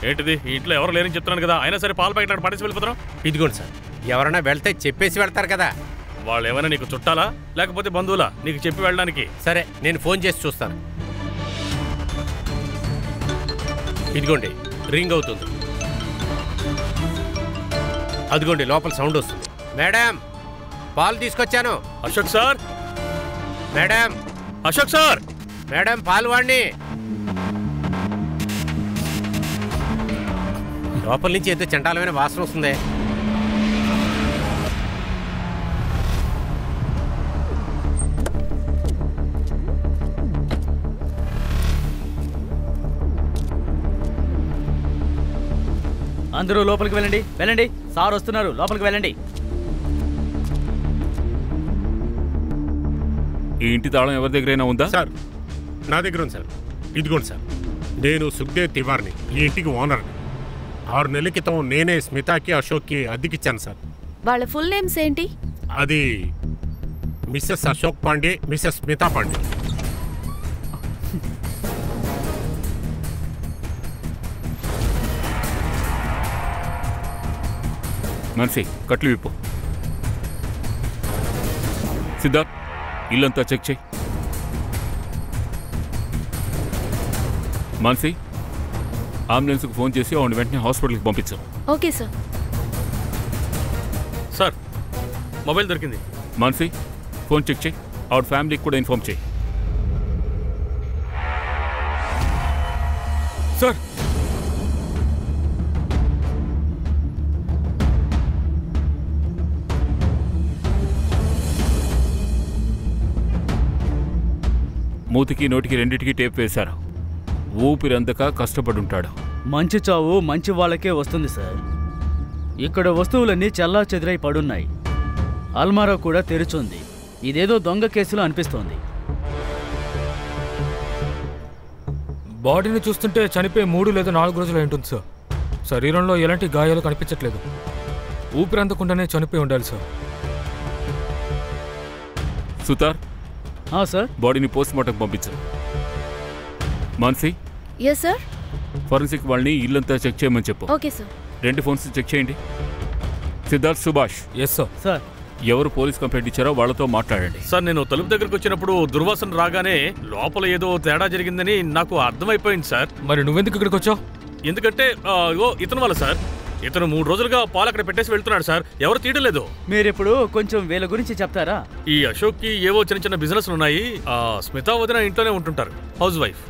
ఏంటిది? ఇంట్లో ఎవరు లేరని చెప్తున్నాను కదా, అయినా సరే పాల ప్యాకెట్ పడేసి వెళ్ళిపోతున్నాం. ఇదిగోండి సార్, ఎవరైనా వెళ్తే చెప్పేసి వెళ్తారు కదా. వాళ్ళు ఏమైనా నీకు చుట్టాలా లేకపోతే బంధువులా నీకు చెప్పి వెళ్ళడానికి? సరే, నేను ఫోన్ చేసి చూస్తాను. ఇదిగోండి, రింగ్ అవుతుంది. అదిగోండి, లోపల సౌండ్ వస్తుంది. మేడం, పాలు తీసుకొచ్చాను. Ashok sir. Madam. Ashok sir. Madam, పాలు వాడిని. లోపల నుంచి ఏదో చండాలమైన వాసన వస్తుంది. అందరూ లోపలికి వెళ్ళండి, వెళ్ళండి. సార్ వస్తున్నారు, లోపలికి వెళ్ళండి. ఈ ఇంటి తాళం ఎవరి దగ్గరైనా ఉందా? సార్, నా దగ్గర ఉంది సార్. ఇదిగోండి సార్, నేను సుఖ్దేవ్ తివార్ని, ఈ ఇంటికి ఓనర్ని. 6 నెలల క్రితం నేనే స్మితాకి అశోక్కి అద్దెకిచ్చాను సార్. వాళ్ళ ఫుల్ నేమ్స్ ఏంటి? అది మిస్సెస్ అశోక్ పాండే, మిస్సెస్ స్మితా పాండే. మనిషి కట్లు విప్పు. సిద్ధార్థ్, ఇల్లంతా చెక్ చేయి. మాన్సి, అంబులెన్స్కి ఫోన్ చేసి ఆవిడ వెంటనే హాస్పిటల్కి పంపించాం. Okay sir. సార్, మొబైల్ దొరికింది. మాన్సి, ఫోన్ చెక్ చేయి. ఆవిడ ఫ్యామిలీకి కూడా ఇన్ఫార్మ్ చేయి. సార్, మూతికి నోటికి రెండింటికి టేప్ వేశారు. ఊపిరందక కష్టపడుంటాడు. మంచి చావు మంచి వాళ్ళకే వస్తుంది సార్. ఇక్కడ వస్తువులన్నీ చల్లా చెదిరై పడున్నాయి. అల్మారా కూడా తెరుచుంది. ఇదేదో దొంగ కేసులో అనిపిస్తోంది. బాడీని చూస్తుంటే చనిపోయి 3 లేదా 4 రోజులు ఉంటుంది సార్. శరీరంలో ఎలాంటి గాయాలు కనిపించట్లేదు. ఊపిరందకుండానే చనిపోయి ఉండాలి సార్. సుతార్, సార్, బాడీని పోస్ట్ మార్టం పంపించు. Mansi, yes sir. ఫోరెన్సిక్ వాళ్ళని ఇల్లంతా చెక్ చేయమని చెప్పు. Okay sir. 2 ఫోన్స్ చెక్ చేయండి. Siddharth, Subhash. Yes sir. Sir, ఎవరు పోలీస్ కంప్లైంట్ ఇచ్చారో వాళ్ళతో మాట్లాడండి. సార్, నేను తలుపు దగ్గరకు వచ్చినప్పుడు దుర్వాసన రాగానే లోపల ఏదో తేడా జరిగిందని నాకు అర్థమైపోయింది సార్. మరి నువ్వెందుకు ఇక్కడికి వచ్చావు? ఎందుకంటే ఇతను వల్ల సార్. ఇతను 3 రోజులుగా పాలు అక్కడ పెట్టేసి వెళ్తున్నాడు సార్. ఎవరు తీయలేదు. మీరిప్పుడు కొంచెం వీళ్ళ గురించి చెప్తారా? ఈ అశోక్ కి ఏవో చిన్న చిన్న బిజినెస్లు ఉన్నాయి. స్మితా వదిన ఇంట్లోనే ఉంటుంటారు, హౌస్ వైఫ్.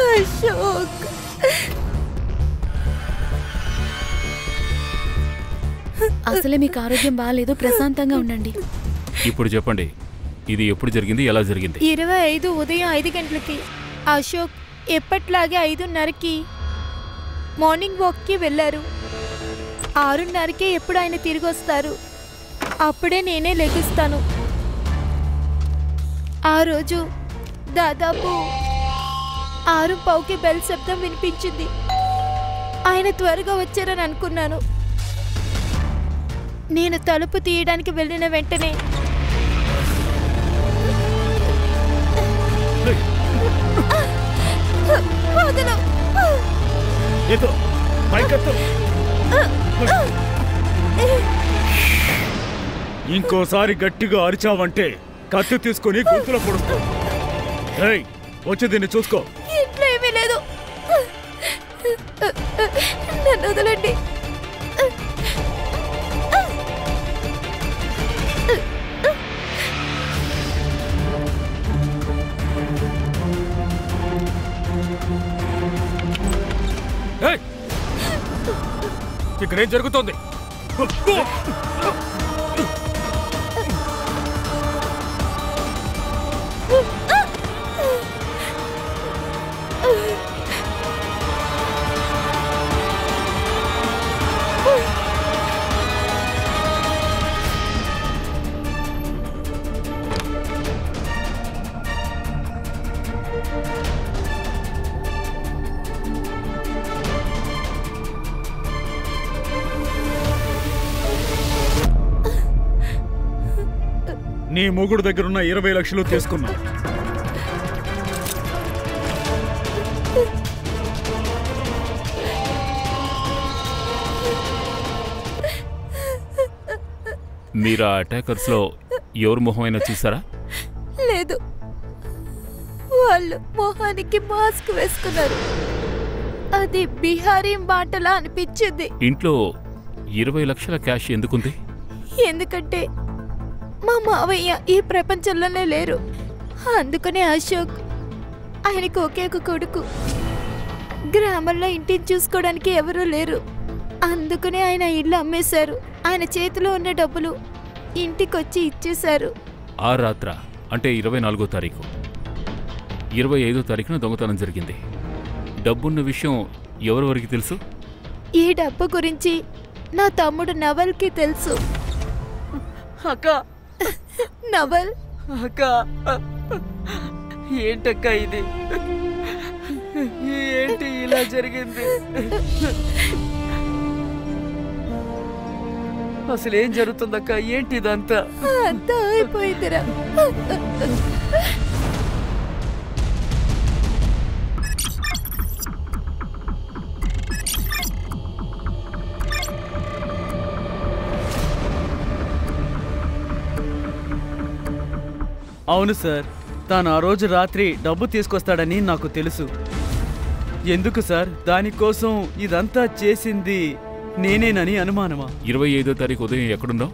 అశోక్, అసలే మీకు ఆరోగ్యం బాగాలేదు, ప్రశాంతంగా ఉండండి. ఇప్పుడు చెప్పండి, ఇది ఎప్పుడు జరిగింది, ఎలా జరిగింది? 25 ఉదయం 5 గంటలకి అశోక్ ఎప్పట్లాగే 5:30కి మార్నింగ్ వాక్కి వెళ్ళారు. 6:30కే ఎప్పుడు ఆయన తిరిగి వస్తారు. అప్పుడే నేనే లెగిస్తాను. ఆ రోజు దాదాపు 6:15కి బెల్ శబ్దం వినిపించింది. ఆయన త్వరగా వచ్చారని అనుకున్నాను. నేను తలుపు తీయడానికి వెళ్ళిన వెంటనే ఇంకోసారి గట్టిగా అరిచావంటే కత్తి తీసుకుని గొంతులో పొడుస్తావు. వచ్చి దీన్ని చూసుకో. ఇంట్లో ఏమీ లేదు, నన్ను వదలండి. ఇక్కడేం జరుగుతోంది? నీ మొగుడు దగ్గరున్న 20 లక్షలు తీసుకున్నా. మీరు ఆ అటాకర్స్లో ఎవరు మొహం అయినా చూసారా? లేదు, వాళ్ళు మొహానికి మాస్క్ వేసుకున్నారు. అది బిహారీ మాటలా అనిపించింది. ఇంట్లో 20 లక్షల క్యాష్ ఎందుకుంది? ఎందుకంటే మా మావయ్య ఈ ప్రపంచంలోనే లేరు. అందుకనే అశోక్, ఆయనకు ఒకే ఒక కొడుకు, గ్రామంలో ఇంటిని చూసుకోవడానికి ఎవరూ లేరు. అందుకనే ఆయన ఇల్లు అమ్మేశారు. ఆయన చేతిలో ఉన్న డబ్బులు ఇంటికొచ్చి ఇచ్చేశారు. ఆ రాత్ర అంటే 24వ తారీఖు, 25వ తారీఖున దొంగతనం జరిగింది. డబ్బున్న విషయం ఎవరెవరికి తెలుసు? ఈ డబ్బు గురించి నా తమ్ముడు నవల్కి తెలుసు. అక్క, నవల్, అక్క, ఏంటక్క ఇది? ఏంటి ఇలా జరిగింది? అసలు ఏం జరుగుతుందక్క? ఏంటి ఇదంతా? అంతా అయిపోయిందిరా. అవును సార్, తాను ఆ రోజు రాత్రి డబ్బు తీసుకొస్తాడని నాకు తెలుసు. ఎందుకు సార్? దానికోసం ఇదంతా చేసింది నేనేనని అనుమానమా? 25వ తారీఖు ఉదయం ఎక్కడున్నావు?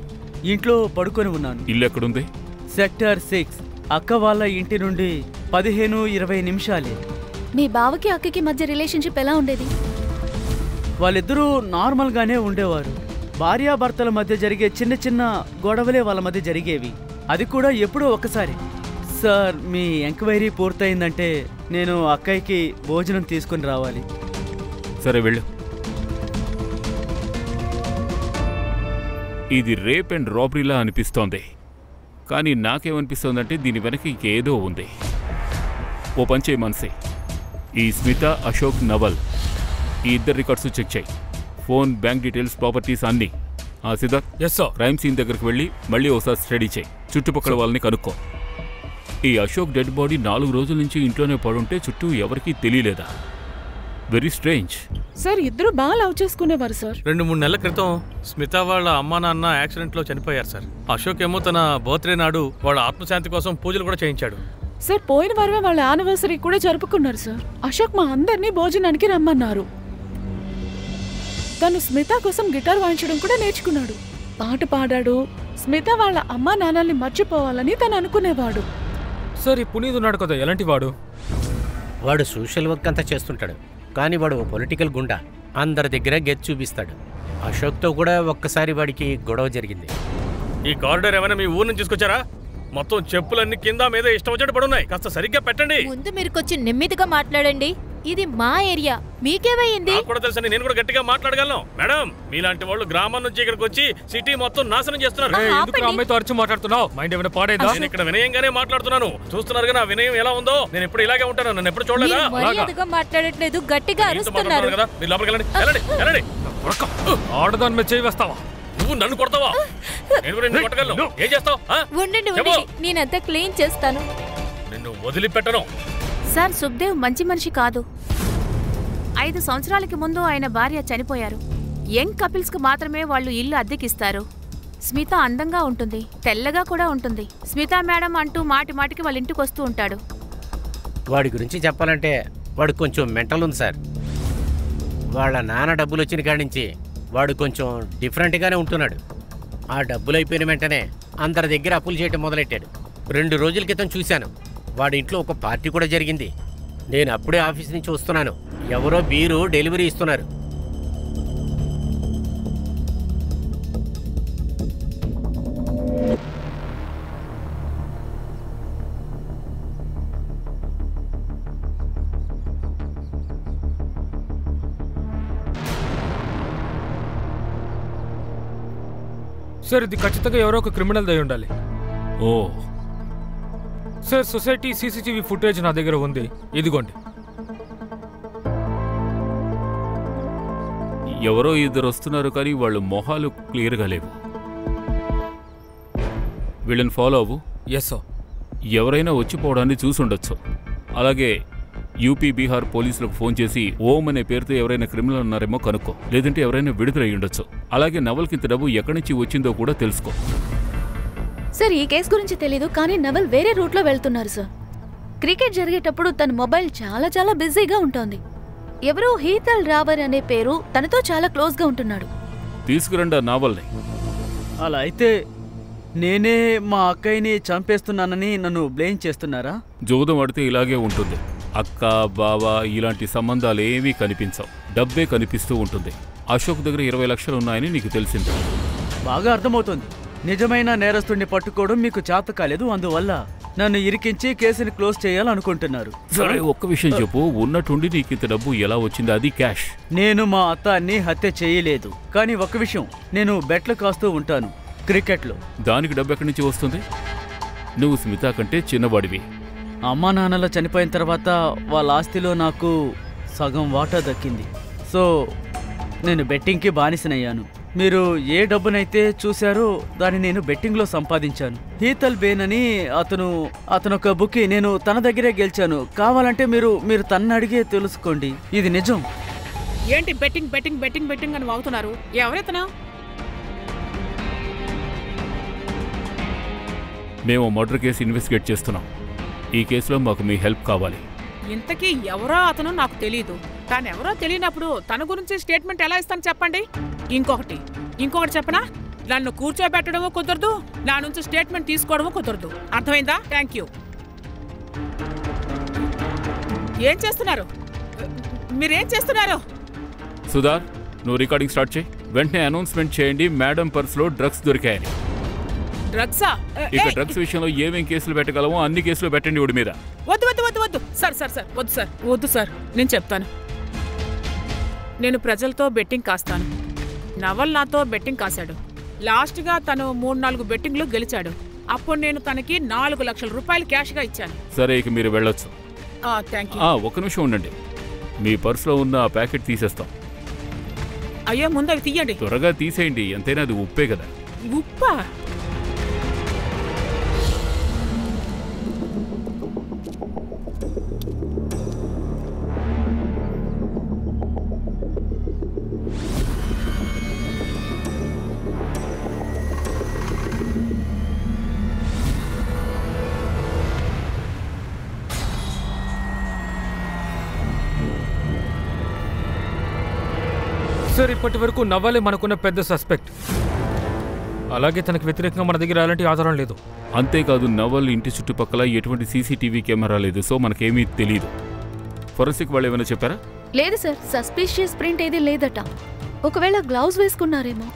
ఇంట్లో పడుకొని ఉన్నాను. ఇల్లు ఎక్కడుంది? సెక్టర్ 6. అక్క వాళ్ళ ఇంటి నుండి 15-20 నిమిషాలే. మీ బావకి అక్కకి మధ్య రిలేషన్షిప్ ఎలా ఉండేది? వాళ్ళిద్దరూ నార్మల్గానే ఉండేవారు. భార్యాభర్తల మధ్య జరిగే చిన్న చిన్న గొడవలే వాళ్ళ మధ్య జరిగేవి. అది కూడా ఎప్పుడో ఒకసారి. సార్, మీ ఎంక్వైరీ పూర్తయిందంటే నేను అక్కయ్యకి భోజనం తీసుకుని రావాలి. సరే వెళ్ళు. ఇది రేప్ అండ్ రాబరీలా అనిపిస్తోంది, కానీ నాకేమనిపిస్తోందంటే దీని వెనక ఇంకేదో ఉంది. ఓ పంచే మనసే, ఈ స్మిత, అశోక్, నవల్ ఈ ఇద్దరు రికార్డ్స్ చెక్ చేయి. ఫోన్, బ్యాంక్ డీటెయిల్స్, ప్రాపర్టీస్ అన్నీ. Siddharth, yes sir. Crime scene దగ్గరికి వెళ్ళి మళ్ళీ ఒకసారి స్టడీ చేయి. చుట్టుపక్కల వాళ్ళని కనుక్కో. ఈ అశోక్ డెడ్ బాడీ 4 రోజుల నుంచి ఇంట్లోనే పడుంటే చుట్టూ ఎవరికీ తెలియలేదా? Very strange. సార్, ఇద్దరు బాగా లవ్ చేసుకునేవారు సార్. 2-3 నెలల క్రితం స్మిత వాళ్ళ అమ్మా నాన్న యాక్సిడెంట్లో చనిపోయారు సార్. అశోక్ ఏమో తన బర్త్డే నాడు వాళ్ళ ఆత్మశాంతి కోసం పూజలు కూడా చేయించాడు. సార్, పోయిన వారమే వాళ్ళ యానివర్సరీ కూడా జరుపుకున్నారు సార్. అశోక్ మా అందరినీ భోజనానికి రమ్మన్నారు. తను స్మిత కోసం గిటార్ వాయించడం కూడా నేర్చుకున్నాడు. పాట పాడాడు. స్మిత వాళ్ళ అమ్మా నాన్నల్ని మర్చిపోవాలని తను అనుకునేవాడు. సార్, ఈ పునీత్ ఉన్నాడు కదా, ఎలాంటి వాడు? వాడు సోషల్ వర్క్ అంతా చేస్తుంటాడు, కానీ వాడు పొలిటికల్ గుండా. అందరి దగ్గర గెట్ చూపిస్తాడు. అశోక్తో కూడా ఒక్కసారి వాడికి గొడవ జరిగింది. ఈ కారిడార్ ఏమైనా మీ ఊరు నుంచి తీసుకొచ్చారా? మొత్తం చెప్పులన్నీ కింద మీద ఇష్టం వచ్చినట్టు పడున్నాయి. కాస్త సరిగ్గా పెట్టండి. ముందు మీరు కొంచెం నెమ్మదిగా మాట్లాడండి. ఇది మా ఏరియా, మీకేమైంది? నాకు కూడా తెలుసని నేను కూడా గట్టిగా మాట్లాడగలను. మేడం, మీలాంటి వాళ్ళు గ్రామం నుంచి ఇక్కడికి వచ్చి సిటీ మొత్తం నాశనం చేస్తున్నారు. ఎందుకు అమ్మాయితో అరిచి మాట్లాడుతున్నావు? మైండ్ ఏమైనా పాడైందా? నేను ఇక్కడ వినయంగానే మాట్లాడుతున్నాను. చూస్తున్నారు కదా వినయం ఎలా ఉందో. నేను ఎప్పుడు ఇలాగే ఉంటాను. నన్ను ఎప్పుడు చూడలేదా? మర్యాదగా మాట్లాడట్లేదు, గట్టిగా అరుస్తున్నారు కదా. మీరు లోపలికి వెళ్ళండి, వెళ్ళండి, వెళ్ళండి. ఆడదాని మీద చేయి వేస్తావా? నువ్వు నన్ను కొడతావా? నేను కూడా నిన్ను కొట్టగలను. ఏం చేస్తావు? ఉండండి, నేనంతా క్లీన్ చేస్తాను. నిన్ను వదిలిపెట్టను. సార్, సుఖ్దేవ్ మంచి మనిషి కాదు. 5 సంవత్సరాలకి ముందు ఆయన భార్య చనిపోయారు. యంగ్ కపిల్స్కు మాత్రమే వాళ్ళు ఇల్లు అద్దెకిస్తారు. స్మిత అందంగా ఉంటుంది, తెల్లగా కూడా ఉంటుంది. స్మిత మేడం అంటూ మాటి మాటికి వాళ్ళ ఇంటికి వస్తూ ఉంటాడు. వాడి గురించి చెప్పాలంటే వాడు కొంచెం మెంటల్ ఉంది సార్. వాళ్ళ నాన్న డబ్బులు వచ్చిన కాడి నుంచి వాడు కొంచెం డిఫరెంట్గానే ఉంటున్నాడు. ఆ డబ్బులు అయిపోయిన వెంటనే అందరి దగ్గర అప్పులు చేయటం మొదలెట్టాడు. 2 రోజుల క్రితం చూశాను, వాడి ఇంట్లో ఒక పార్టీ కూడా జరిగింది. నేను అప్పుడే ఆఫీస్ నుంచి వస్తున్నాను. ఎవరో బీరు డెలివరీ ఇస్తున్నారు. సార్, ఇది ఖచ్చితంగా ఎవరో ఒక క్రిమినల్ దై ఉండాలి. ఓ సార్, సొసైటీ సీసీటీవీ ఫుటేజ్ నా దగ్గర ఉంది. ఇదిగోండి. ఎవరో ఇద్దరు వస్తున్నారు, కానీ వాళ్ళు మొహాలు క్లియర్గా లేవు. వీళ్ళని ఫాలో అవ్వు. Yes sir. ఎవరైనా వచ్చిపోవడాన్ని చూసుండొచ్చు. అలాగే యూపీ బీహార్ పోలీసులకు ఫోన్ చేసి ఓం అనే పేరుతో ఎవరైనా క్రిమినల్ ఉన్నారేమో కనుక్కో. లేదంటే ఎవరైనా విడుదలై ఉండొచ్చు. అలాగే నవల్కి ఇంత డబ్బు ఎక్కడి నుంచి వచ్చిందో కూడా తెలుసుకో. సార్ ఈ కేసు గురించి తెలీదు, కానీ నవల్ వేరే రూట్లో వెళ్తున్నారు సార్. క్రికెట్ జరిగేటప్పుడు తన మొబైల్ చాలా చాలా బిజీగా ఉంటుంది. ఎవరో హీతల్ రావర్ అనే పేరు తనతో చాలా క్లోజ్గా ఉంటున్నాడు. తీసుకురండి ఆ నావల్ని. అలా అయితే నేనే మా అక్కయ్యని చంపేస్తున్నానని నన్ను బ్లేమ్ చేస్తున్నారా? జోదం ఆడితే ఇలాగే ఉంటుంది. అక్క బావ ఇలాంటి సంబంధాలు ఏమీ కనిపించవు. డబ్బే కనిపిస్తూ ఉంటుంది. అశోక్ దగ్గర 20 లక్షలు ఉన్నాయని నీకు తెలిసింది. బాగా అర్థమవుతుంది. నిజమైన నేరస్తుడిని పట్టుకోవడం మీకు చేత కాలేదు, అందువల్ల నన్ను ఇరికించి కేసుని క్లోజ్ చేయాలనుకుంటున్నారు. సరే, ఒక్క విషయం చెప్పు. ఉన్నట్టుండి నీకు ఇంత డబ్బు ఎలా వచ్చింది? అది క్యాష్. నేను మా అత్తాన్ని హత్య చేయలేదు, కానీ ఒక్క విషయం, నేను బెట్లు కాస్తూ ఉంటాను క్రికెట్లో. దానికి డబ్బు ఎక్కడి నుంచి వస్తుంది? నువ్వు స్మిత కంటే చిన్నవాడివి. అమ్మా నాన్నల చనిపోయిన తర్వాత వాళ్ళ ఆస్తిలో నాకు సగం వాటా దక్కింది. సో నేను బెట్టింగ్కి బానిసనయ్యాను. మీరు ఏ డబ్బునైతే చూశారో దాన్ని నేను బెట్టింగ్లో సంపాదించాను. హీతల్ బేన్ అని అతను ఒక బుక్కి నేను తన దగ్గరే గెలిచాను. కావాలంటే మీరు తన్ను అడిగే తెలుసుకోండి, ఇది నిజం. ఏంటి బెట్టింగ్ బెట్టింగ్ బెట్టింగ్ బెట్టింగ్ అని వాగుతున్నారు? ఎవరెతనా? మేము మర్డర్ కేసు ఇన్వెస్టిగేట్ చేస్తున్నాం. ఈ కేసులో మాకు మీ హెల్ప్ కావాలి. ఇంతకీ ఎవరో అతను నాకు తెలియదు. తానెవరో తెలియనప్పుడు తన గురించి స్టేట్మెంట్ ఎలా ఇస్తాను చెప్పండి. ఇంకొకటి చెప్పనా? నన్ను కూర్చోబెట్టడమో కుదరదు, నా నుంచి స్టేట్మెంట్ తీసుకోవడమో కుదరదు. అర్థమైందా? Thank you. ఏం చేస్తున్నారు? మీరేం చేస్తున్నారు? సుధా, నువ్వు రికార్డింగ్ స్టార్ట్ చేయి. వెంటనే అనౌన్స్మెంట్ చేయండి, మేడం పర్సులో డ్రగ్స్ దొరికాయని. డ్రగ్సా? ఇక డ్రగ్స్ విషయంలో ఏమేం కేసులు పెట్టగలమో అన్ని కేసులు పెట్టండి ఊడి మీద. వద్దు వద్దు వద్దు వద్దు సార్ వద్దు సార్. నేను చెప్తాను. నేను ప్రజలతో బెట్టింగ్ కాస్తాను. నవల్ నాతో బెట్టింగ్ కాశాడు. లాస్ట్గా తను 3-4 బెట్టింగ్లు గెలిచాడు. అప్పుడు నేను తనకి 4 లక్షల రూపాయలు క్యాష్గా ఇచ్చాను. సరే, ఇక మీరు వెళ్ళొచ్చు. Thank you. ఒక్క నిమిషం ఉండండి. మీ పర్సులో ఉన్న ఆ ప్యాకెట్ తీసేస్తాం. అయ్యో, ముందు అవి తీయండి. త్వరగా తీసేయండి, ఎంతైనా అది ఉప్పే కదా. ఉప్పా? సార్, ఇప్పటి వరకు నవ్వాలే మనకున్న పెద్ద సస్పెక్ట్. అలాగే తనకు వ్యతిరేకంగా మన దగ్గర ఎలాంటి ఆధారం లేదు. అంతేకాదు, నవల్ ఇంటి చుట్టుపక్కల ఎటువంటి సీసీటీవీ కెమెరా లేదు. సో మనకేమీ తెలియదు. ఫోరెన్సిక్ వాళ్ళు ఏమైనా చెప్పారా? లేదు సార్, సస్పిషియస్ ప్రింట్ ఏది లేదట. ఒకవేళ గ్లౌజ్ వేసుకున్నారేమో.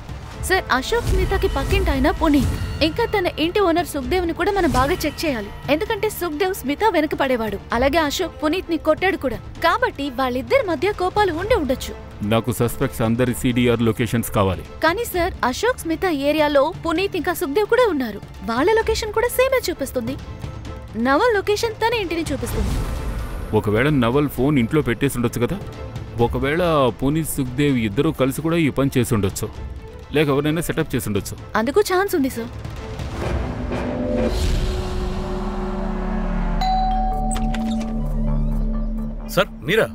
సార్, అశోక్ స్మితకి పక్కింటి ఆయన పునీత్, ఇంకా తన ఇంటి ఓనర్ సుఖ్దేవ్ ని కూడా మనం బాగా చెక్ చేయాలి. ఎందుకంటే సుఖ్దేవ్ స్మిత వెనక పడేవాడు. అలాగే అశోక్ పునీత్ ని కొట్టాడు కూడా. కాబట్టి వాళ్ళిద్దరి మధ్య కోపాలు ఉండి ఉండొచ్చు. నాకు సస్పెక్ట్స్ అందరి CDR లొకేషన్స్ కావాలి. కానీ సార్, అశోక్ స్మిత ఏరియాలో పునీత్ ఇంకా సుఖ్దేవ్ కూడా ఉన్నారు. వాళ్ళ లొకేషన్ కూడా సేమే చూపిస్తుంది. నవల్ లొకేషన్ తన ఇంటిని చూపిస్తుంది. ఒకవేళ నవల్ ఫోన్ ఇంట్లో పెట్టేసి ఉండొచ్చు కదా. ఒకవేళ పునీత్ సుఖ్దేవ్ ఇద్దరూ కలిసి కూడా ఈ పని చేసి ఉండొచ్చు. లేక ఎవరైనా సెటప్ చేసి ఉండొచ్చు. అందుకు ఛాన్స్ ఉంది సార్. సార్, మీరా?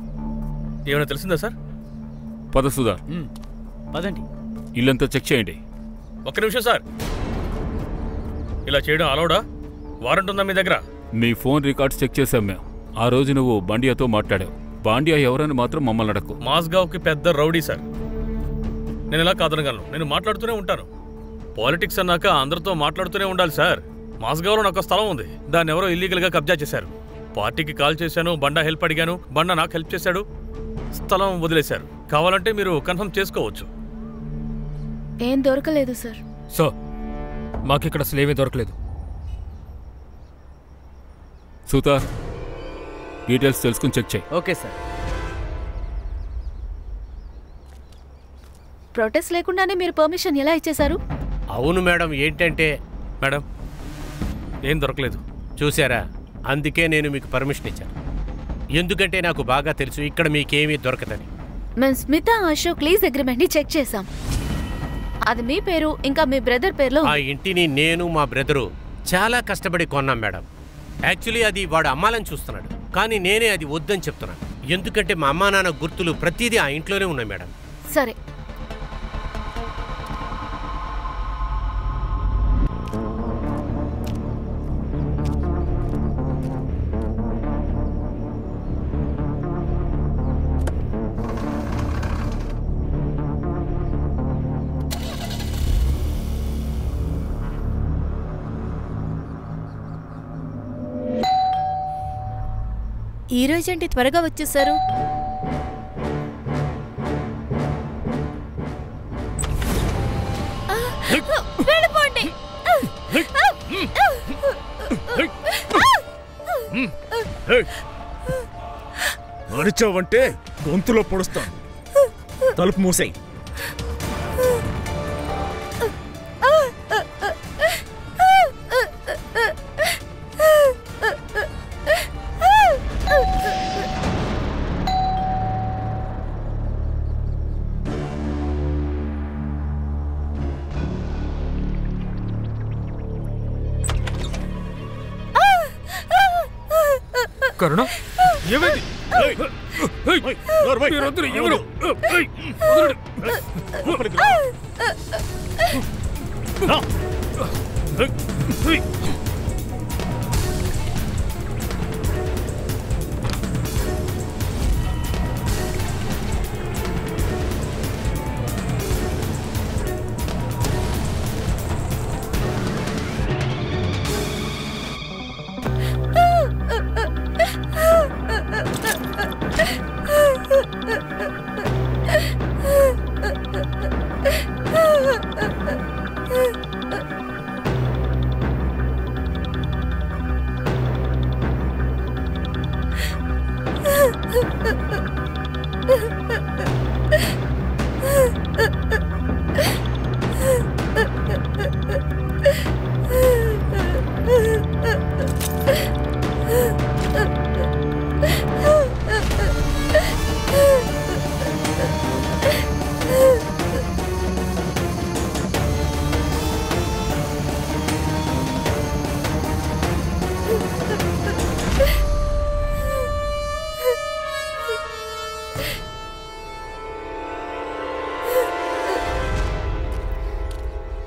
ఏమైనా తెలిసిందా సార్? పద సుధా, పదండి. ఇల్లంతా చెక్ చేయండి. ఒక్క నిమిషం సార్. ఇలా చేయడం అలౌడా? వారెంట్ ఉందా మీ దగ్గర? మీ ఫోన్ రికార్డ్స్ చెక్ చేశాం మేము. ఆ రోజు నువ్వు బాండియాతో మాట్లాడావు. బాండియా ఎవరని మాత్రం మమ్మల్ని అడక్కు. మాస్గావ్కి పెద్ద రౌడీ సార్. నేను ఎలా కాదనగలను? నేను మాట్లాడుతూనే ఉంటాను. పాలిటిక్స్ అన్నాక అందరితో మాట్లాడుతూనే ఉండాలి సార్. మాస్గావ్లో నాకు స్థలం ఉంది, దాన్ని ఎవరో ఇల్లీగల్గా కబ్జా చేశారు. పార్టీకి కాల్ చేశాను, బండా హెల్ప్ అడిగాను, బండా నాకు హెల్ప్ చేశాడు, స్థలం వదిలేశారు. కావాలంటే మీరు కన్ఫర్మ్ చేసుకోవచ్చు. ఏం దొరకలేదు సార్. సో మాకిక్కడ అసలు ఏమీ దొరకలేదు. సూతా, డీటెయిల్స్ తెలుసుకుని చెక్ చేయి. Okay sir. ప్రొటెస్ట్ లేకుండానే మీరు పర్మిషన్ ఎలా ఇచ్చేశారు? అవును మేడం. ఏంటంటే మేడం, ఏం దొరకలేదు. చూసారా, అందుకే నేను మీకు పర్మిషన్ ఇచ్చాను. ఎందుకంటే నాకు బాగా తెలుసు ఇక్కడ మీకేమీ దొరకదని. మేము స్మిత అశోక్ లీజ్ అగ్రిమెంట్ ని చెక్ చేశాం. అది మీ పేరు ఇంకా మీ బ్రదర్ పేరులో. ఆ ఇంటిని నేను మా బ్రదరు చాలా కష్టపడి కొన్నాం మేడం. యాక్చువల్లీ అది వాడు అమ్మాలని చూస్తున్నాడు, కానీ నేనే అది వద్దని చెప్తున్నాను. ఎందుకంటే మా అమ్మా నాన్న గుర్తులు ప్రతిదీ ఆ ఇంట్లోనే ఉన్నాయి మేడం. సరే, ఈ రోజంటే త్వరగా వచ్చేసారు. వెళ్ళిపోండి. అరిచావంటే గొంతులో పొడుస్తాను. తలుపు మూసేయి. కరుణ, ఏమైంది? మీరందరూ ఎవరు?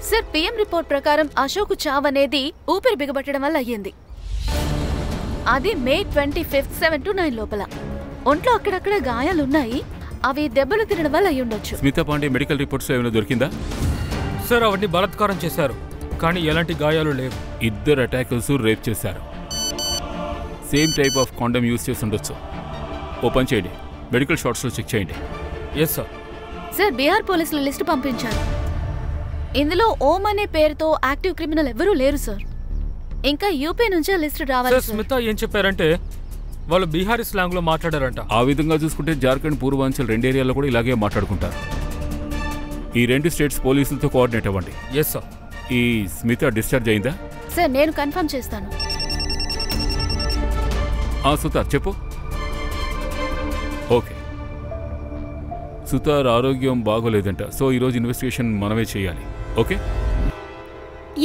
సార్, పిఎం రిపోర్ట్ ప్రకారం అశోక్ చావ్ అనేది ఊపిరి బిగబట్టడం వల్ల అయ్యింది. అది మే 25, 7 to 9 లోపల. ఒంట్లో అక్కడక్కడ గాయాలున్నాయి, అవి దెబ్బలు తినడం వల్ల అయ్యుండొచ్చు. స్మితా పాండే మెడికల్ రిపోర్ట్స్ ఏమైనా దొరికిందా? సార్, అవన్నీ బలాత్కారం చేశారు, కానీ ఎలాంటి గాయాలు లేవు. ఇద్దరు అటాకర్స్ రేప్ చేశారు. Same type of condom use చేసి ఉండొచ్చు. ఓపెన్ చేయండి, మెడికల్ షార్ట్స్లో చెక్ చేయండి. Yes sir. సార్, బీహార్ పోలీసులు లిస్టు పంపించారు. ఇందులో ఓం అనే పేరుతో యాక్టివ్ క్రిమినల్ ఎవరూ లేరు సార్. ఇంకా యూపీ నుంచే లిస్టు రావాలి. సార్, స్మిత ఏం చెప్పారంటే వాళ్ళు బీహారీ స్లాంగ్ లో మాట్లాడారంట. ఆ విధంగా చూసుకుంటే జార్ఖండ్, పూర్వాంచల్ 2 ఏరియాలో కూడా ఇలాగే మాట్లాడుకుంటారు. ఈ 2 స్టేట్స్ పోలీసులతో కోఆర్డినేట్ అవ్వండి. Yes sir. ఈ స్మిత డిశ్చార్జ్ అయిందా? సార్, నేను కన్ఫర్మ్ చేస్తాను. సుతార్ చెప్పు. ఓకే, సుతార్ ఆరోగ్యం బాగోలేదంట, సో ఈరోజు ఇన్వెస్టిగేషన్ మనమే చేయాలి. ఓకే.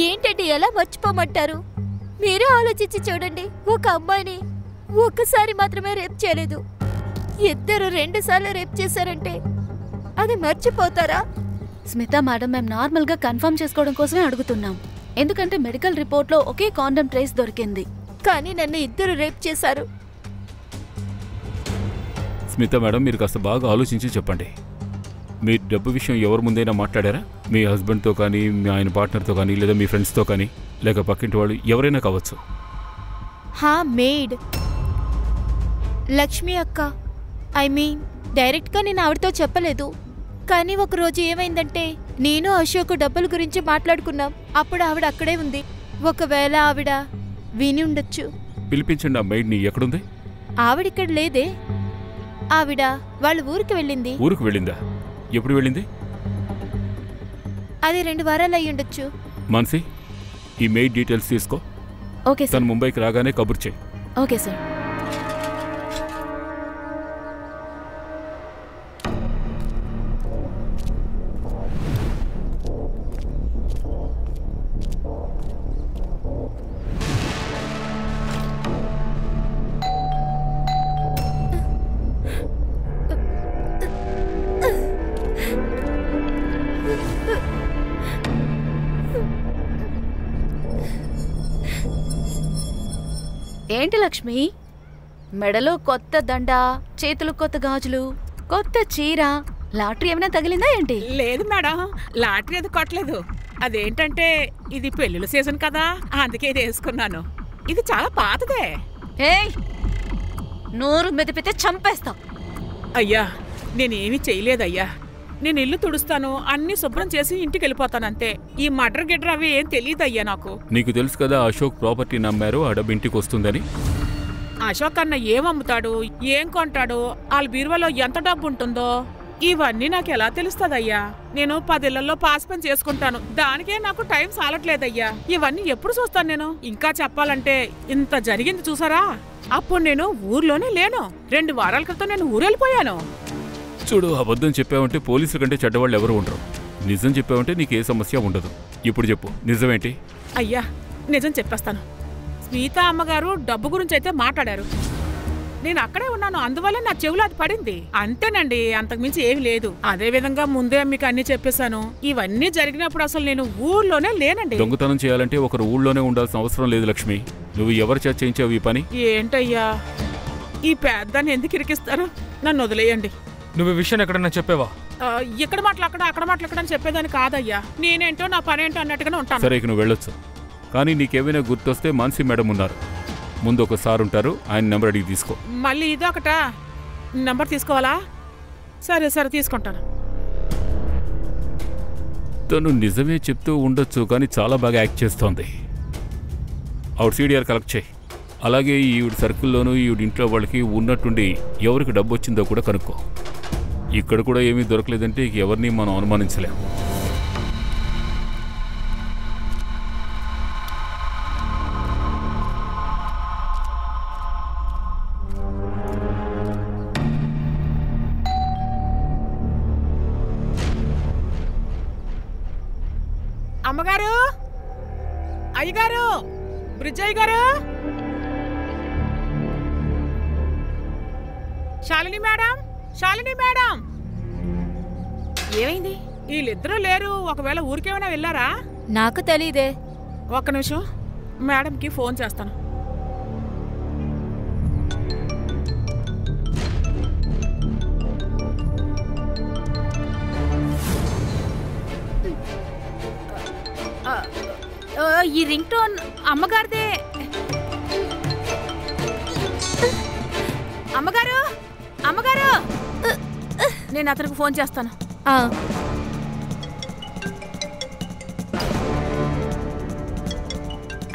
ఏంటంటే ఎలా మర్చిపోమంటారు? మీరే ఆలోచించి చూడండి. ఒక అమ్మాయిని ఒక్కసారి మాత్రమే రేప్ చేయలేదు, ఇద్దరు 2 సార్లు రేప్ చేశారంటే అది మర్చిపోతారా? స్మిత మేడం, మేము నార్మల్గా కన్ఫర్మ్ చేసుకోవడం కోసమే అడుగుతున్నాం. ఎందుకంటే మెడికల్ రిపోర్ట్లో ఒకే కాండమ్ ట్రేస్ దొరికింది. కానీ నన్ను ఇద్దరు రేప్ చేశారు. స్మిత మేడం, మీరు కాస్త బాగా ఆలోచించి చెప్పండి. మీ డబ్బు విషయం ఎవరి ముందైనా మాట్లాడారా? మీ హస్బెండ్తో కానీ, మీ ఆయన పార్ట్నర్తో కానీ, లేదా మీ ఫ్రెండ్స్తో కానీ, లేక పక్కింటి వాళ్ళు ఎవరైనా కావచ్చు. మేడ్ లక్ష్మి అక్క. ఐ మీన్ డైరెక్ట్గా నేను ఆవిడతో చెప్పలేదు, కానీ ఒకరోజు ఏమైందంటే నేను అశోక్ డబ్బుల గురించి మాట్లాడుకున్నాం. అప్పుడు ఆవిడ అక్కడే ఉంది. ఒకవేళ ఆవిడ విని ఉండొచ్చు. పిలిపించండి. ఆ మెయిడ్ని. ఎక్కడుంది? ఆవిడిక్కడ లేదే. ఆవిడ వాళ్ళ ఊరికి వెళ్ళింది. ఊరికి వెళ్ళిందా? ఎప్పుడు వెళ్ళింది? అది 2 వారాలు అయి ఉండొచ్చు. మాన్సి, ఈ మెయిడ్ డీటెయిల్స్ తీసుకో. Okay sir. తను ముంబైకి రాగానే కబుర్ చేయి. Okay sir. ఏంటి లక్ష్మి, మెడలో కొత్త దండ, చేతులు కొత్త గాజులు, కొత్త చీర, లాటరీ ఏమైనా తగిలిందా ఏంటి? లేదు మేడం, లాటరీ అది కొట్టలేదు. అదేంటంటే ఇది పెళ్లిళ్ళ సీజన్ కదా, అందుకే ఇది వేసుకున్నాను. ఇది చాలా పాతదే. ఏయ్, నోరు మెదిపితే చంపేస్తాం. అయ్యా, నేనేమీ చేయలేదయ్యా. నేను ఇల్లు తుడుస్తాను, అన్ని శుభ్రం చేసి ఇంటికి వెళ్ళిపోతానంతే. ఈ మటర్ గిడ్ర అవి ఏం తెలియదయ్యా నాకు. నీకు తెలుసు కదా అశోక్ ప్రాపర్టీ నమ్మారు, ఆ డబ్బు ఇంటికి వస్తుందని. అశోక్ అన్న ఏం అమ్ముతాడు, ఏం కొంటాడు, వాళ్ళ బీరువాలో ఎంత డబ్బు ఉంటుందో ఇవన్నీ నాకు ఎలా తెలుస్తుందయ్యా? నేను 10 ఇళ్లలో పాస్ పని చేసుకుంటాను, దానికే నాకు టైం సాలట్లేదయ్యా. ఇవన్నీ ఎప్పుడు చూస్తాను నేను? ఇంకా చెప్పాలంటే ఇంత జరిగింది చూసారా, అప్పుడు నేను ఊర్లోనే లేను. 2 వారాల క్రితం నేను ఊరెళ్ళిపోయాను. చూడు, అబద్ధం చెప్పావంటే పోలీసుల కంటే చెడ్డవాళ్ళు ఎవరు ఉండరు. నిజం చెప్పావంటే నీకే సమస్య ఉండదు. ఇప్పుడు చెప్పు, నిజమేంటి? అయ్యా, నిజం చెప్పేస్తాను. స్మిత అమ్మగారు డబ్బు గురించి అయితే మాట్లాడారు. నేను అక్కడే ఉన్నాను, అందువల్ల నా చెవులు అది పడింది. అంతేనండి, అంతకుమించి ఏమి లేదు. అదే విధంగా ముందే మీకు అన్ని చెప్పేశాను. ఇవన్నీ జరిగినప్పుడు అసలు నేను ఊర్లోనే లేనండి. దొంగతనం చేయాలంటే ఒకరు ఊళ్ళోనే ఉండాల్సిన అవసరం లేదు లక్ష్మి. నువ్వు ఎవరు చేత చేయించావు ఈ పని? ఏంటయ్యా, ఈ పెద్దాన్ని ఎందుకు ఇరికిస్తారు? నన్ను వదిలేయండి. నువ్వు ఈ విషయం ఎక్కడన్నా చెప్పావా? ఇక్కడ మాటలు అక్కడ, అక్కడ మాటలు అక్కడ అని చెప్పేదాన్ని కాదయ్యా. నేనేంటో నా పనేంటో అన్నట్టుగానే ఉంటాను. సరే, ఇక నువ్వు వెళ్ళొచ్చు. కానీ నీకేమైనా గుర్తొస్తే మాన్సీ మేడం ఉన్నారు, ముందు ఒక సార్ ఉంటారు, ఆయన నెంబర్ అడిగి తీసుకో. మళ్ళీ ఇదొకట నెంబర్ తీసుకోవాలా? సరే సరే, తీసుకుంటాను. తను నిజమే చెప్తూ ఉండొచ్చు, కానీ చాలా బాగా యాక్ట్ చేస్తోంది. ఆవిడ సీడీఆర్ కలెక్ట్ చేయి. అలాగే ఈవిడ సర్కిల్లోనూ ఈవిడ ఇంట్లో వాళ్ళకి ఉన్నట్టుండి ఎవరికి డబ్బు వచ్చిందో కూడా కనుక్కో. ఇక్కడ కూడా ఏమీ దొరకలేదంటే ఇక ఎవరిని మనం అనుమానించలేము. అమ్మగారు, అయ్యగారు, బ్రిడ్జయ్య గారు, శాలిని మేడం, శాలిని మేడం. ఏమైంది? వీళ్ళిద్దరూ లేరు. ఒకవేళ ఊరికేమైనా వెళ్ళారా? నాకు తెలీదే. ఒక్క నిమిషం, మేడంకి ఫోన్ చేస్తాను. ఈ రింగ్ టోన్ అమ్మగారిదే. అమ్మగారు, అమ్మగారు, నేను అతనికి ఫోన్ చేస్తాను.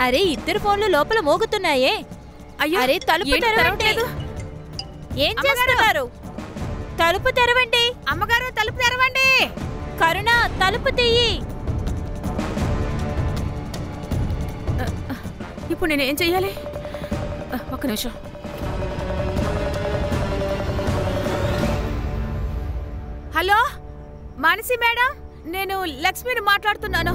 అరే, ఇద్దరు ఫోన్లు లోపల మోగుతున్నాయే. అయ్యో, అరే, తలుపు తెరవండి. ఏం చేస్తున్నారు? తలుపు తెరవండి. అమ్మగారు, తలుపు తెరవండి. కరుణ, తలుపు తీయి. ఇప్పుడు నేనేం చెయ్యాలి? ఒక్క నిమిషం. హలో మానసి మేడం, నేను లక్ష్మిని మాట్లాడుతున్నాను.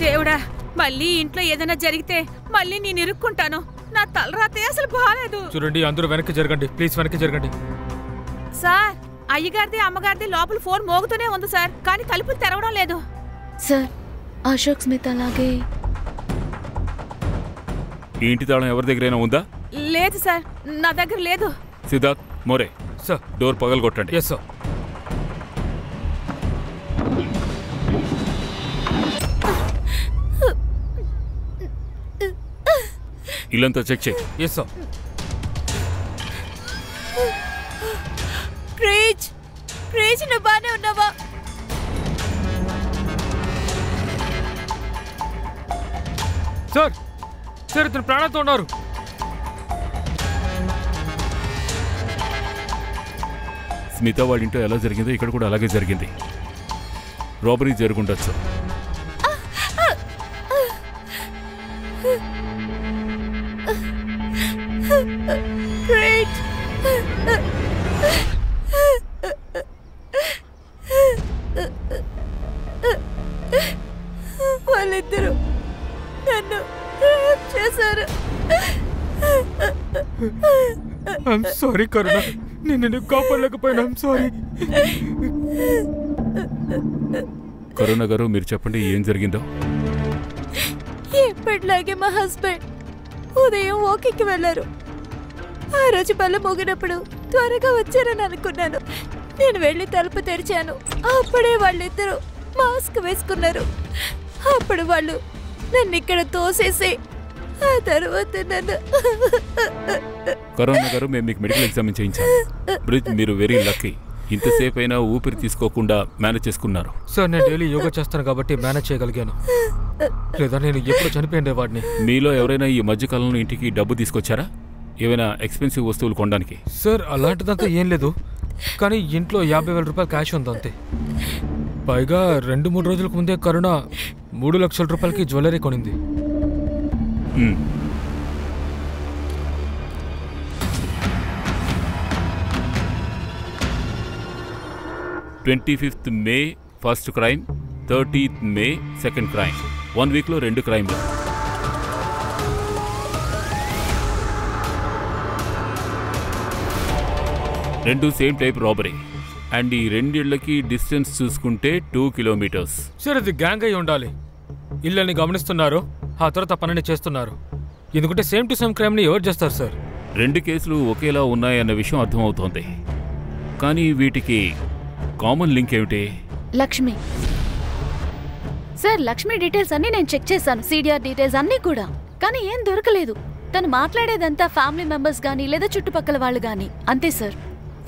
దేవుడా, మళ్ళీ ఇంట్లో ఏదైనా జరిగితే మళ్ళీ నేను ఇరుక్కుంటాను. నా తలరాతే అసలు బాగాలేదు. చూడండి, అందరూ వెనక్కి జరగండి, ప్లీజ్ వెనక్కి జరగండి. సార్, అయ్యగారిది అమ్మగారిది లోపల ఫోన్ మోగుతూనే ఉంది సార్, కానీ తలుపులు తెరవడం లేదు. సార్, అశోక్ స్మిత్ అలాగే. ఇంటి తాళం ఎవరి దగ్గరైనా ఉందా? లేదు సార్, నా దగ్గర లేదు. సిద్ధార్థ్, మోరే సార్, డోర్ పగలగొట్టండి. Yes sir. ఇల్లంతా చెక్ చేయి. Yes sir. ప్రీజ్, ప్రీజ్, నువ్వు బానే ఉన్నావా? సార్, సార్, ఇతను ప్రాణాలతో ఉన్నారు. స్మిత వాళ్ళ ఇంట్లో ఎలా జరిగిందో ఇక్కడ కూడా అలాగే జరిగింది. రాబరీ జరుగుండొచ్చు. వాళ్ళిద్దరూ నన్ను రేప్ చేశారు. ఐఎమ్ సారీ కరుణ, నేను నిన్ను కాపాడలేకపోయినా. I'm sorry. కరుణ గారు మీరు చెప్పండి ఏం జరిగిందో. ఎప్పటిలాగే మా హస్బెండ్ ఉదయం వాకింగ్కి వెళ్ళారు. ఆ రోజు బల్ల మోగినప్పుడు త్వరగా వచ్చారని అనుకున్నాను. నేను వెళ్ళి తలుపు తెరిచాను. అప్పుడే వాళ్ళిద్దరూ మాస్క్ వేసుకున్నారు. అప్పుడు వాళ్ళు నన్ను ఇక్కడ తోసేసి ఆ తర్వాత నన్ను కరోనా గారు మేము మీకు మెడికల్ ఎగ్జామిన్ చేయించాం. బ్రిడ్జ్ మీరు వెరీ లక్కీ. ఇంతసేపు అయినా ఊపిరి తీసుకోకుండా మేనేజ్ చేసుకున్నారు. సార్ నేను డైలీ యోగా చేస్తాను కాబట్టి మేనేజ్ చేయగలిగాను. లేదా నేను ఎప్పుడు చనిపోయిండే వాడిని. మీలో ఎవరైనా ఈ మధ్యకాలంలో ఇంటికి డబ్బు తీసుకొచ్చారా? ఏమైనా ఎక్స్పెన్సివ్ వస్తువులు కొనడానికి? సార్ అలాంటిదంతా ఏం లేదు. కానీ ఇంట్లో 50,000 రూపాయలు క్యాష్ ఉంది అంతే. పైగా 2-3 రోజులకు ముందే కరుణ 3 లక్షల రూపాయలకి జ్యువెలరీ కొనింది. 25th May first crime, 30th May second crime. 1 వీక్లో 2 క్రైమ్లు. రెండు సేమ్ టైప్ రాబరీ. అండ్ ఈ రెండిళ్ళకి డిస్టెన్స్ చూసుకుంటే 2 కిలోమీటర్స్. సార్ ఇది గ్యాంగ్ అయి ఉండాలి. ఇళ్ళని గమనిస్తున్నారు, ఆ తర్వాత పనిని చేస్తున్నారు. ఎందుకంటే సేమ్ టు సేమ్ క్రైమ్ని ఎవరు చేస్తారు సార్? 2 కేసులు ఒకేలా ఉన్నాయన్న విషయం అర్థమవుతోంది. కానీ వీటికి కామన్ లింక్ ఏమిటి? లక్ష్మి. సార్ లక్ష్మి డీటెయిల్స్ అన్నీ నేను చెక్ చేశాను, సిడిఆర్ డీటెయిల్స్ అన్నీ కూడా. కానీ ఏం దొరకలేదు. తను మాట్లాడేదంతా ఫ్యామిలీ మెంబర్స్ కానీ లేదా చుట్టుపక్కల వాళ్ళు కానీ అంతే సార్.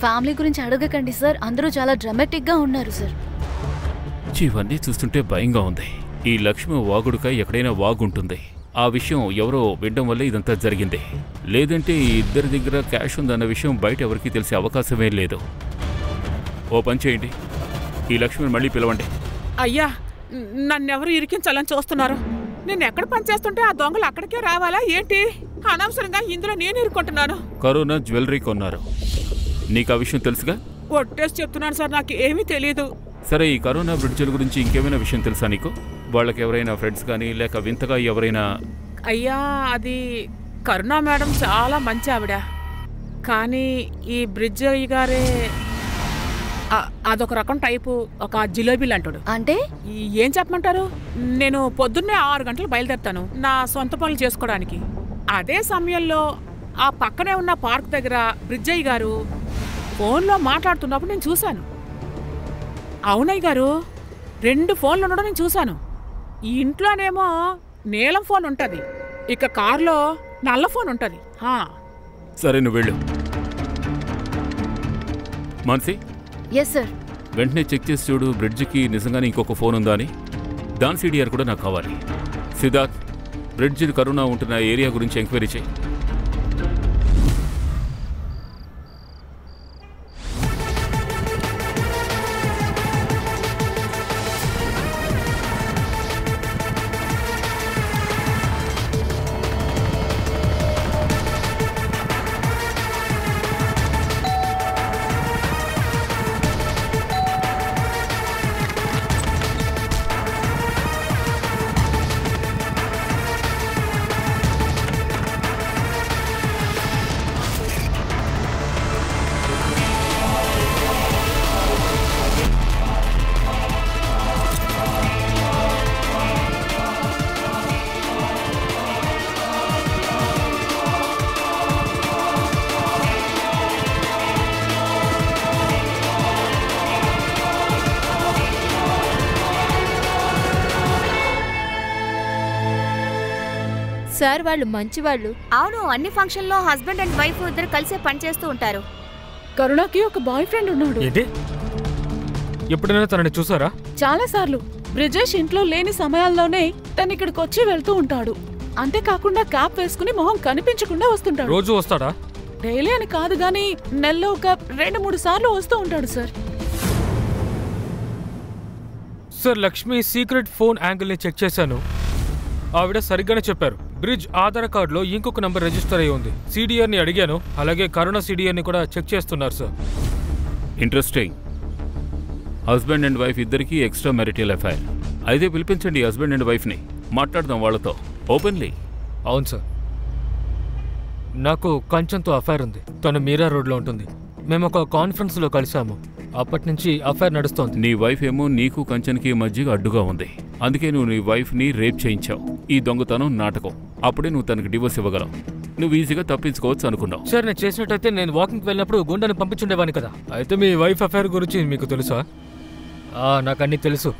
ఫ్యామిలీ గురించి అడగకండి సార్, అందరూ చాలా డ్రామాటిక్గా ఉన్నారు సార్. ఇవన్నీ చూస్తుంటే భయంగా ఉంది. ఈ లక్ష్మి వాగుడుకై ఎక్కడైనా వాగుంటుంది. ఆ విషయం ఎవరో వినడం వల్ల ఇదంతా జరిగింది. లేదంటే ఈ ఇద్దరి దగ్గర క్యాష్ ఉందన్న విషయం బయట ఎవరికి తెలిసే అవకాశమే లేదు. ఓ పని చేయండి, ఈ లక్ష్మిని మళ్ళీ పిలవండి. అయ్యా నన్నెవరు ఇరికించాలని చూస్తున్నారు? నేను ఎక్కడ పనిచేస్తుంటే ఆ దొంగలు అక్కడికే రావాలా ఏంటి? అనవసరంగా ఇందులో నేను ఇరుక్కుంటున్నాను. కరోనా జ్యువెలరీ కొన్నారు, నీకు ఆ విషయం తెలుసుగా? ఒట్టేసి చెప్తున్నాను సార్, నాకు ఏమీ తెలియదు. సరే, ఈ కరోనా బ్రిడ్జిల గురించి ఇంకేమైనా విషయం తెలుసా నీకు? వాళ్ళకి ఎవరైనా ఫ్రెండ్స్ కానీ లేక వింతగా ఎవరైనా? అయ్యా అది కరుణా మేడం చాలా మంచి ఆవిడ. కానీ ఈ బ్రిడ్జ్ అయ్య గారే అదొక రకం టైపు, ఒక జిలేబీలు అంటాడు. అంటే ఏం చెప్పమంటారు? నేను పొద్దున్నే 6 గంటలు బయలుదేరుతాను నా సొంత పనులు చేసుకోవడానికి. అదే సమయంలో ఆ పక్కనే ఉన్న పార్క్ దగ్గర బ్రిడ్జయ్య గారు ఫోన్లో మాట్లాడుతున్నప్పుడు నేను చూశాను. అవునయ్య గారు, 2 ఫోన్లు ఉండడం నేను చూశాను. ఈ ఇంట్లోనేమో నీలం ఫోన్ ఉంటుంది, ఇక కారులో నల్ల ఫోన్ ఉంటుంది. సరే నువ్వు వెళ్ళు. Mansi, yes sir. వెంటనే చెక్ చేసి చూడు బ్రిడ్జికి నిజంగానే ఇంకొక ఫోన్ ఉందా అని. దాని సిడిఆర్ కూడా నాకు కావాలి. సిద్ధార్థ్, బ్రిడ్జి కరోనా ఉంటున్న ఏరియా గురించి ఎంక్వైరీ చేయి. సార్ వాళ్ళు మంచివాళ్ళు. అవును, అన్ని ఫంక్షన్లో హస్బెండ్ అండ్ వైఫ్ ఇద్దరు కలిసే పనిచేస్తూ ఉంటారు. కరుణకి ఒక బాయ్ ఫ్రెండ్ ఉన్నాడు. ఏంటి? ఎప్పుడైనా తనని చూసారా? చాలా సార్లు. బ్రిజేష్ ఇంట్లో లేని సమయాల్లోనే తను ఇక్కడికి వచ్చి వెళ్తూ ఉంటాడు. అంతేకాకుండా క్యాప్ వేసుకుని మొహం కనిపించకుండా వస్తుంటాడు. రోజు వస్తాడా? డైలీ అని కాదు గానీ నెలలో ఒక 2-3 సార్లు వస్తూ ఉంటాడు sir. Sir Lakshmi secret phone యాంగిల్ని చెక్ చేశాను. ఆవిడ సరిగ్గానే చెప్పారు. బ్రిడ్జ్ ఆధార్ కార్డులో ఇంకొక నంబర్ రిజిస్టర్ అయి ఉంది. సిడిఆర్ని అడిగాను, అలాగే కరోనా సిడిఆర్ని కూడా చెక్ చేస్తున్నారు sir. Interesting. Husband and wife ఇద్దరికి ఎక్స్ట్రా మ్యారిటల్ అఫైర్. అయితే పిలిపించండి హస్బెండ్ అండ్ వైఫ్ని, మాట్లాడదాం వాళ్ళతో ఓపెన్లీ. అవును సార్, నాకు కంచంతో అఫైర్ ఉంది. తను మీరా రోడ్లో ఉంటుంది. మేము ఒక కాన్ఫరెన్స్లో కలిసాము. అప్పటి నుంచి అఫైర్ నడుస్తోంది. నీ వైఫ్ ఏమో నీకు కంచన్కి మధ్య అడ్డుగా ఉంది. అందుకే నువ్వు నీ వైఫ్ని రేప్ చేయించావు. ఈ దొంగతనం నాటకం. అప్పుడే నువ్వు తనకి డివోర్స్ ఇవ్వగలవు. నువ్వు ఈజీగా తప్పించుకోవచ్చు అనుకున్నావు. సార్, నేను చేసినట్టయితే నేను వాకింగ్కి వెళ్ళినప్పుడు గుండెని పంపించుండేవాని కదా. అయితే మీ వైఫ్ అఫైర్ గురించి మీకు తెలుసా? నాకు అన్నీ తెలుసు.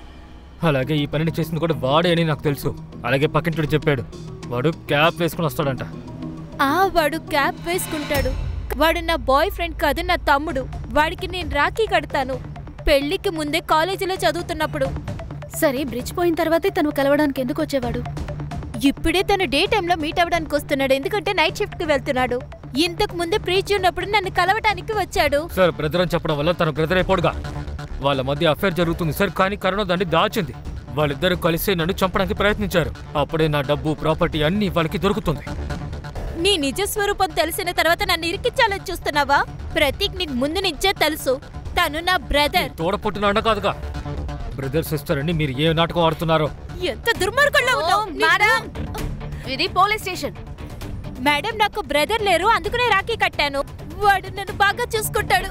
అలాగే ఈ పనిని చేసింది కూడా వాడే అని నాకు తెలుసు. అలాగే పక్కింటుడు చెప్పాడు, వాడు క్యాప్ వేసుకుని వస్తాడంట. వాడు క్యాప్ వేసుకుంటాడు. వాడు నా బాయ్ ఫ్రెండ్ కాదు, నా తమ్ముడు. వాడికి నేను రాఖీ కడతాను. పెళ్లికి ముందే కాలేజీలో చదువుతున్నప్పుడు. సరే, బ్రిడ్జ్ పోయిన తర్వాతే తను కలవడానికి ఎందుకు వచ్చేవాడు? ఇప్పుడే తను డే టైంలో మీట్ అవ్వడానికి వస్తున్నాడు, ఎందుకంటే నైట్ షిఫ్ట్ కి వెళ్తున్నాడు. ఇంతకు ముందే ప్రీచ్ ఉన్నప్పుడు నన్ను కలవడానికి వచ్చాడు. సార్, బ్రదర్ అని చెప్పడం వల్ల తన బ్రదర్ అయిపోడుగా. వాళ్ళ మధ్య అఫైర్ జరుగుతుంది సార్, కానీ కరుణ దాన్ని దాచింది. వాళ్ళిద్దరూ కలిసి నన్ను చంపడానికి ప్రయత్నించారు. అప్పుడే నా డబ్బు, ప్రాపర్టీ అన్నీ వాళ్ళకి దొరుకుతుంది. నీ నిజ స్వరూపం తెలిసిన తర్వాత నన్ను ఇరికించాలని చూస్తున్నావా? ప్రతీక్ నీకు ముందు నుంచే తెలుసు, తను నా బ్రదర్. తోడపుట్టిన అన్న కాదుగా. బ్రదర్ సిస్టర్ అని మీరు ఏ నాటకం ఆడుతున్నారో. ఎంత దుర్మార్గంలో ఉన్నావు మేడం. ఇది పోలీస్ స్టేషన్. మేడం, నాకు బ్రదర్ లేరు, అందుకనే రాఖీ కట్టాను. వాడు నన్ను బాగా చూసుకుంటాడు.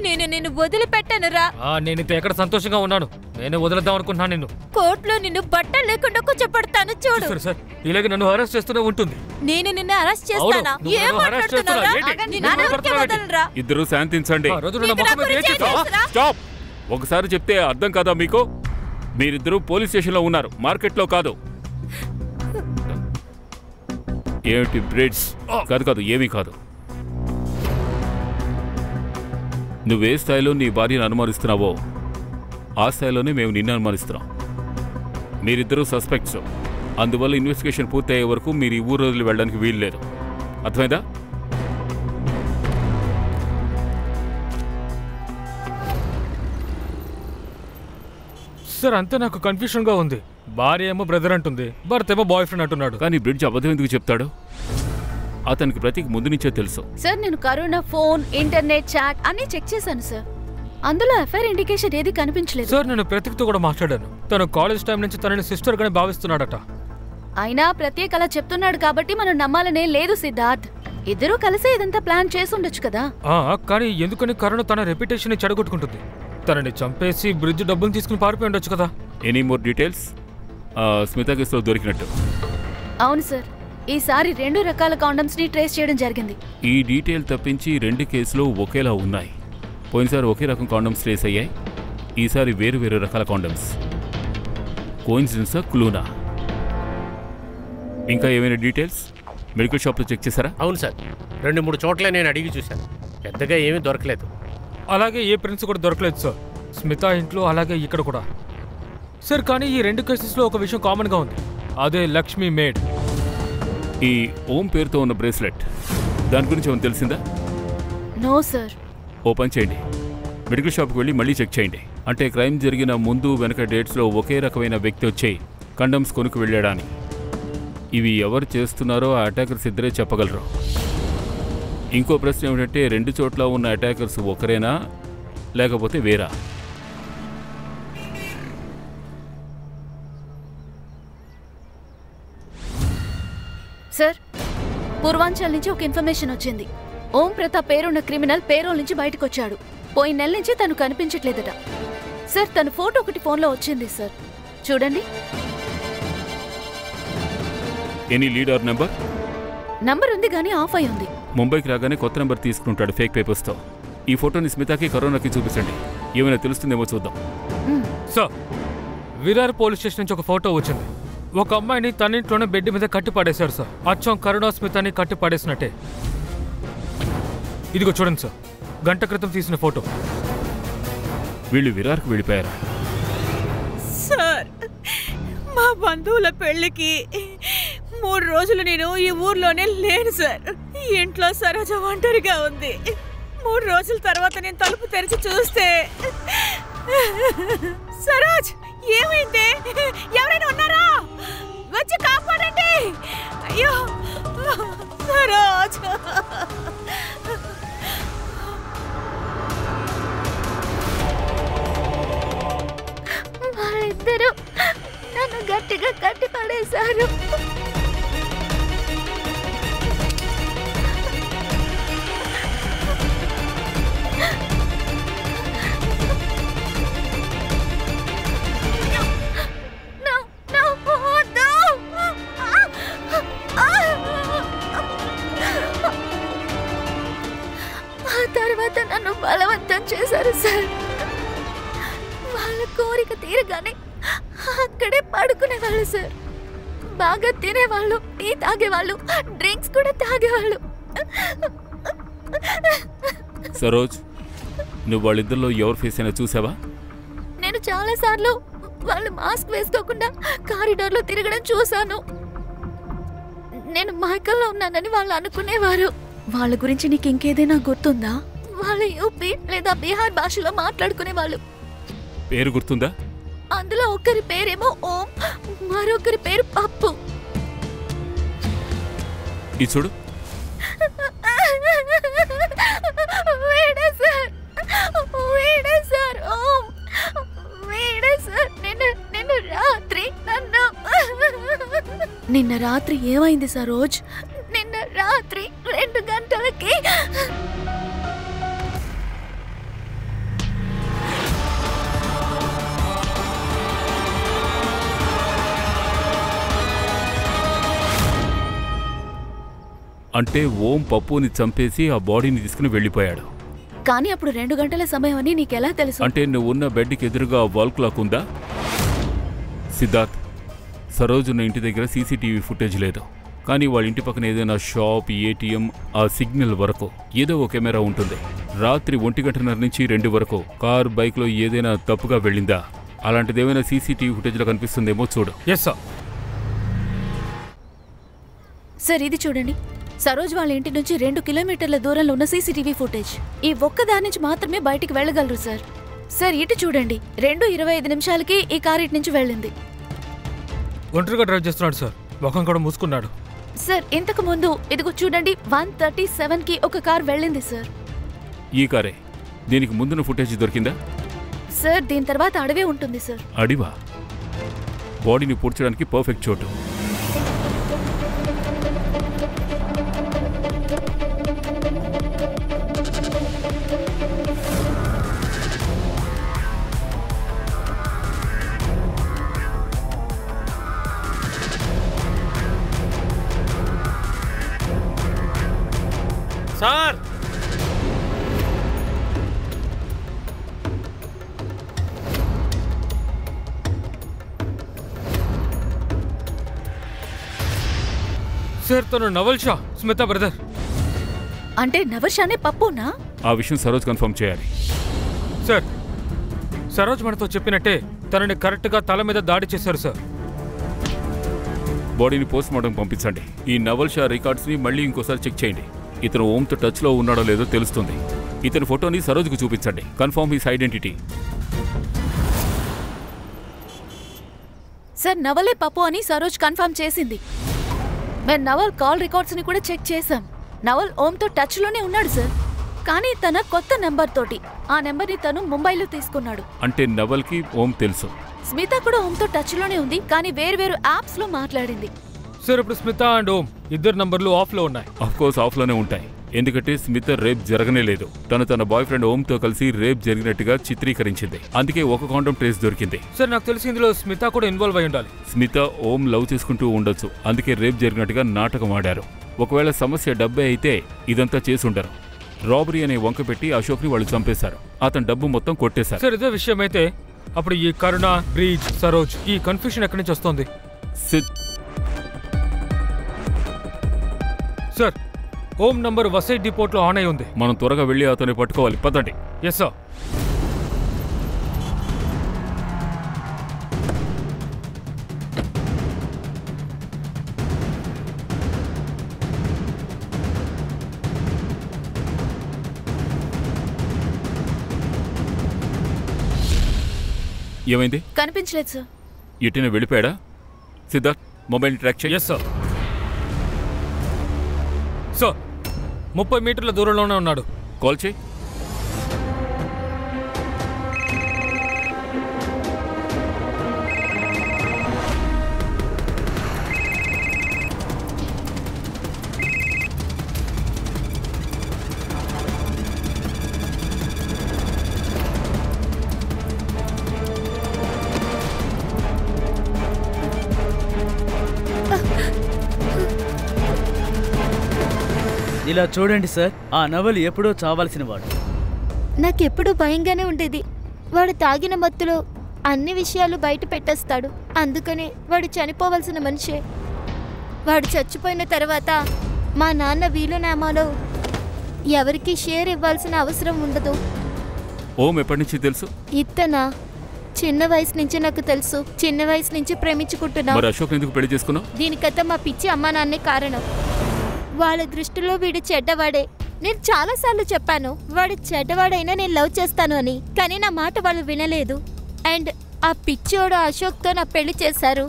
నేను వదిలిపెట్టాను రా. నేను ఎక్కడ సంతోషంగా ఉన్నాను. నేనే వదిలేద్దాం అనుకుంటున్నాను నిన్ను. కోర్టులో నిన్ను బట్టలు లేకుండా కూర్చోపెడతాను చూడు. సార్, ఇలాగే నన్ను అరెస్ట్ చేస్తూనే ఉంటుంది. నేను నిన్ను అరెస్ట్ చేస్తానా? ఏం మాట్లాడుతున్నావురా? ఇద్దరు శాంతించండి. స్టాప్. ఒకసారి చెప్తే అర్థం కాదా మీకు? మీరిద్దరూ పోలీస్ స్టేషన్లో ఉన్నారు, మార్కెట్లో కాదు. ఏమిటి బ్రిడ్జ్? కాదు, ఏమీ కాదు. నువ్వే స్థాయిలో నీ భార్యను అనుమానిస్తున్నావో ఆ స్థాయిలోనే మేము నిన్ను అనుమానిస్తున్నాం. మీరిద్దరూ సస్పెక్ట్స్. అందువల్ల ఇన్వెస్టిగేషన్ పూర్తయ్యే వరకు మీరు ఈ ఊరు వదిలి వెళ్ళడానికి వీలు లేదు. అర్థమైందా? సార్, అంతే నాకు కన్ఫ్యూషన్గా ఉంది. భార్య ఏమో బ్రదర్ అంటుంది, భర్త ఏమో బాయ్ ఫ్రెండ్ అంటున్నాడు. కానీ బ్రిడ్జ్ అబద్ధం ఎందుకు చెప్తాడు? అతనికి ప్రతీక్ ముందు నుంచే తెలుసు. సార్, నేను కరోనా ఫోన్, ఇంటర్నెట్, చాట్ అన్నీ చెక్ చేశాను సార్. అందులో ఎఫ్ఐఆర్ ఇండికేషన్ ఏది కనిపించలేదు. సార్, నేను ప్రతీక్తో కూడా మాట్లాడాను. తను కాలేజ్ టైం నుంచి తనని సిస్టర్ గానే భావిస్తున్నాడట. అయినా ప్రత్యేక్ అలా చెప్తున్నాడు కాబట్టి మనం నమ్మాలనే లేదు సిద్ధార్థ్. ఇద్దరూ కలిసి ఇదంతా ప్లాన్ చేసి ఉండొచ్చు కదా. కానీ ఎందుకని కరుణ తన రెప్యుటేషన్ ని చెడగొట్టుకుంటుంది? తనని చంపేసి బ్రిడ్జ్ డబ్బులు తీసుకుని పారిపోయి ఉండొచ్చు కదా. Any more details? స్మితా కేసులో దొరికినట్టు. అవును సార్, ఈసారి 2 రకాల కాండమ్స్ ని ట్రేస్ చేయడం జరిగింది. ఈ డీటెయిల్ తప్పించి 2 కేసులు ఒకేలా ఉన్నాయి. పోయినసారి ఒకే రకం కాండమ్స్ ట్రేస్ అయ్యాయి, ఈసారి వేరు వేరు రకాల కాండమ్స్. కోయిన్సిడెన్సా, క్లూనా? ఇంకా ఏమైనా డీటెయిల్స్? మెడికల్ షాప్లో చెక్ చేశారా? అవును సార్, 2-3 చోట్ల నేను అడిగి చూశాను, పెద్దగా ఏమీ దొరకలేదు. అలాగే ఏ ప్రిన్స్ కూడా దొరకలేదు సార్. స్మితా ఇంట్లో, అలాగే ఇక్కడ కూడా సార్. కానీ ఈ 2 కేసెస్లో ఒక విషయం కామన్గా ఉంది, అదే లక్ష్మి మేడ్. ఈ ఓం పేరుతో ఉన్న బ్రేస్లెట్, దాని గురించి ఏమైనా తెలిసిందా? No sir. ఓ పని చేయండి, మెడికల్ షాప్కి వెళ్ళి మళ్ళీ చెక్ చేయండి. అంటే క్రైమ్ జరిగిన ముందు వెనక డేట్స్లో ఒకే రకమైన వ్యక్తి వచ్చి కండమ్స్ కొనుక్కు వెళ్ళాడా అని. ఇవి ఎవరు చేస్తున్నారో ఆ అటాకర్స్ ఇద్దరే చెప్పగలరు. ఇంకో ప్రశ్న ఏమిటంటే 2 చోట్ల ఉన్న అటాకర్స్ ఒకరేనా లేకపోతే వేరా? సార్, పూర్వాంచల్ నుంచి ఒక ఇన్ఫర్మేషన్ వచ్చింది. ఓం ప్రతాప్ పేరున్న క్రిమినల్ పేరోల్ నుంచి బయటకు వచ్చాడు. పోయిన నెల నుంచి తను కనిపించట్లేదట. సార్, తన ఫోటో ఒకటి ఫోన్లో వచ్చింది సార్, చూడండి. Any leader number? నంబర్ ఉంది కానీ ఆఫ్ అయి ఉంది. ముంబైకి రాగానే కొత్త నెంబర్ తీసుకుంటాడు ఫేక్ పేపర్స్తో. ఈ ఫోటోని స్మితాకి, కరోనాకి చూపించండి, ఏమైనా తెలుస్తుందేమో చూద్దాం. సార్, విరార్ పోలీస్ స్టేషన్ నుంచి ఒక ఫోటో వచ్చింది. ఒక అమ్మాయిని తన ఇంట్లోనే బెడ్ మీద కట్టి పడేశారు సార్. అచ్చం కరుణా స్మితాని కట్టి పడేసినట్టే. ఇదిగో చూడండి సార్, గంట క్రితం తీసిన ఫోటో. వీళ్ళు విరార్కు వెళ్ళిపోయారు సార్. మా బంధువుల పెళ్లికి 3 రోజులు నేను ఈ ఊర్లోనే లేను సార్. ఇంట్లో సరోజ ఒంటరిగా ఉంది. 3 రోజుల తర్వాత నేను తలుపు తెరిచి చూస్తే, సరోజ్ ఏమైంది? ఎవరైనా ఉన్నారా? వచ్చి కాపాడండి. అయ్యో సరోజ్. వాళ్ళిద్దరూ నన్ను గట్టిగా కట్టి పడేశారు. బలవంతం చేశారు సార్. వాళ్ళ కోరిక తీరగానే అక్కడే పడుకునేవాళ్ళు సార్. బాగా తినేవాళ్ళు, టీ తాగేవాళ్ళు, డ్రింక్స్ కూడా తాగేవాళ్ళు. సరోజ్, నువ్వు వాళ్ళిద్దరిలో ఎవరి ఫేస్ అయినా చూసావా? నేను చాలా సార్లు వాళ్ళు మాస్క్ వేసుకోకుండా కారిడార్లో తిరగడం చూశాను. నేను మైకల్లో ఉన్నానని వాళ్ళు అనుకునేవారు. వాళ్ళ గురించి నీకు ఇంకేదైనా గుర్తుందా? వాళ్ళు యూపీ లేదా బీహార్ భాషలో మాట్లాడుకునేవాళ్ళు. పేరు గుర్తుందా? అందులో ఒకరి పేరేమో ఓం, మరొకరి పేరు పప్పు. ఇది చూడు. వీడే సార్, వీడే సార్ ఓం, వీడే సార్. నిన్న రాత్రి ఏమైంది సరోజ్? నిన్న రాత్రి 2 గంటలకి అంటే ఓం పప్పుని చంపేసి ఆ బాడీని తీసుకుని వెళ్ళిపోయాడు. కానీ అప్పుడు 2 గంటల సమయం అని నీకెలా తెలుసు? అంటే నువ్వు ఉన్న బెడ్కి ఎదురుగా వాల్ క్లాక్ ఉందా? సిద్ధార్థ్, సరోజ్ ఉన్న ఇంటి దగ్గర సీసీటీవీ ఫుటేజ్ లేదు. కానీ వాళ్ళ ఇంటి పక్కన ఏదైనా షాప్, ఏటీఎం, ఆ సిగ్నల్ వరకు ఏదో ఒక కెమెరా ఉంటుంది. రాత్రి 1:30 నుంచి 2 వరకు కార్, బైక్లో ఏదైనా తప్పుగా వెళ్ళిందా? అలాంటిది ఏమైనా సీసీటీవీ ఫుటేజ్లో కనిపిస్తుందేమో చూడు. Yes sir. సార్ ఇది చూడండి. సరోజ్ వాళ్ళ ఇంటి నుంచి 2 కిలోమీటర్ల దూరంలో ఉన్న సీసీటీవీ ఫుటేజ్. ఈ ఒక్కదాని నుంచి మాత్రమే బయటికి వెళ్ళగలరు సార్. సార్ ఇటు చూడండి. 2:25 నిమిషాలకి ఈ కార్ ఇటు నుంచి వెళ్ళింది. ఒంటరిగా డ్రైవ్ చేస్తున్నాడు సార్. ముఖం కూడా మూసుకున్నాడు. సార్ ఇంతకు ముందు ఇదిగో చూడండి 1:37కి ఒక కార్ వెళ్ళింది సార్. ఈ కారే. దీనికి ముందున్న ఫుటేజ్ దొరికిందా? సార్ దీని తర్వాత అడవే ఉంటుంది సార్. అడివా? బాడీని పూడ్చడానికి పర్ఫెక్ట్ చోటు. సార్, సార్ తను నవల్ షా, స్మిత బ్రదర్. అంటే నవర్షానే పప్పునా? ఆ విషయం సరోజ్ కన్ఫర్మ్ చేయాలి. సార్, సరోజ్ మనతో చెప్పినట్టే తనని కరెక్ట్గా తల మీద దాడి చేశారు సార్. బాడీని పోస్ట్ మార్టం పంపించండి. ఈ నవల్ షా రికార్డ్స్ని మళ్ళీ ఇంకోసారి చెక్ చేయండి. ఇతను ఓంతో టచ్లో ఉన్నాడో లేదో తెలుస్తుంది. ఇతని ఫోటోని సరోజ్కు చూపించండి. Confirm his identity. సార్ నవలే పప్పు అని సరోజ్ కన్ఫర్మ్ చేసింది. మేము నవల్ కాల్ రికార్డ్స్ని కూడా చెక్ చేశాం. నవల్ ఓంతో టచ్లోనే ఉన్నాడు సార్. కానీ తన కొత్త నెంబర్ తోటి. ఆ నెంబర్ని తను ముంబైలో తీసుకున్నాడు. అంటే నవల్కి ఓం తెలుసు. స్మిత కూడా ఓంతో టచ్లోనే ఉంది, కానీ వేరు యాప్స్లో మాట్లాడింది. సార్ ఇప్పుడు స్మిత అండ్ ఓం ఇద్దరు నంబర్లు ఆఫ్లో ఉన్నాయి. అఫ్కోర్స్ ఆఫ్లోనే ఉంటాయి. ఎందుకంటే స్మిత రేప్ జరగనే లేదు. తన బాయ్ ఫ్రెండ్ ఓంతో కలిసి రేప్ జరిగినట్టుగా చిత్రీకరించింది. అందుకే ఒక కాండోమ్ ట్రేస్ దొరికింది. సార్ నాకు తెలిసి ఇందులో స్మిత కూడా ఇన్వాల్వ్ అయి ఉండాలి. స్మిత ఓం లవ్ చేసుకుంటూ ఉండొచ్చు. అందుకే రేప్ జరిగినట్టుగా నాటకం ఆడారు. ఒకవేళ సమస్య డబ్బే అయితే ఇదంతా చేసుండరు. రాబరీ అనే వంక పెట్టి అశోక్ని వాళ్ళు చంపేశారు. అతను డబ్బు మొత్తం కొట్టేశారు. సార్ ఇదే విషయం అయితే అప్పుడు ఈ కరుణ, బ్రిజ్, సరోజ్ ఈ కన్ఫ్యూషన్ ఎక్కడి నుంచి వస్తుంది? సార్ ఓం నంబర్ వసై డిపోట్లో ఆన్ అయి ఉంది. మనం త్వరగా వెళ్ళి అతన్ని పట్టుకోవాలి. పదండి. Yes sir. ఏమైంది? కనిపించలేదు సార్. ఎటైనా వెళ్ళిపోయాడా? సిద్ధార్థ్ మొబైల్ ట్రాక్ చేయి. Yes sir. సార్ 30 మీటర్ల దూరంలోనే ఉన్నాడు. కాల్ చేయి. ఇలా చూడండి సార్, ఆ నవల్ ఎప్పుడో చావాల్సిన వాడు. నాకెప్పుడు భయంగానే ఉండేది. వాడు తాగిన మత్తులో అన్ని విషయాలు బయట పెట్టేస్తాడు. అందుకనే వాడు చనిపోవలసిన మనిషే. వాడు చచ్చిపోయిన తర్వాత మా నాన్న వీలునామాలో ఎవరికి షేర్ ఇవ్వాల్సిన అవసరం ఉండదు. ఓం ఎప్పటి నుంచి తెలుసు? ఇతనా చిన్న వయసు నుంచి నాకు తెలుసు. చిన్న వయసు నుంచి ప్రేమించుకుంటున్నా. మరి అశోక్ ఎందుకు పెళ్లి చేసుకున్నావు? దీనికంతా మా పిచ్చి అమ్మా నాన్నే కారణం. వాళ్ళ దృష్టిలో వీడు చెడ్డవాడే. నేను చాలాసార్లు చెప్పాను వాడు చెడ్డవాడైనా నేను లవ్ చేస్తాను అని, కానీ నా మాట వాళ్ళు వినలేదు. అండ్ ఆ పిచ్చోడు అశోక్తో నా పెళ్లి చేశారు.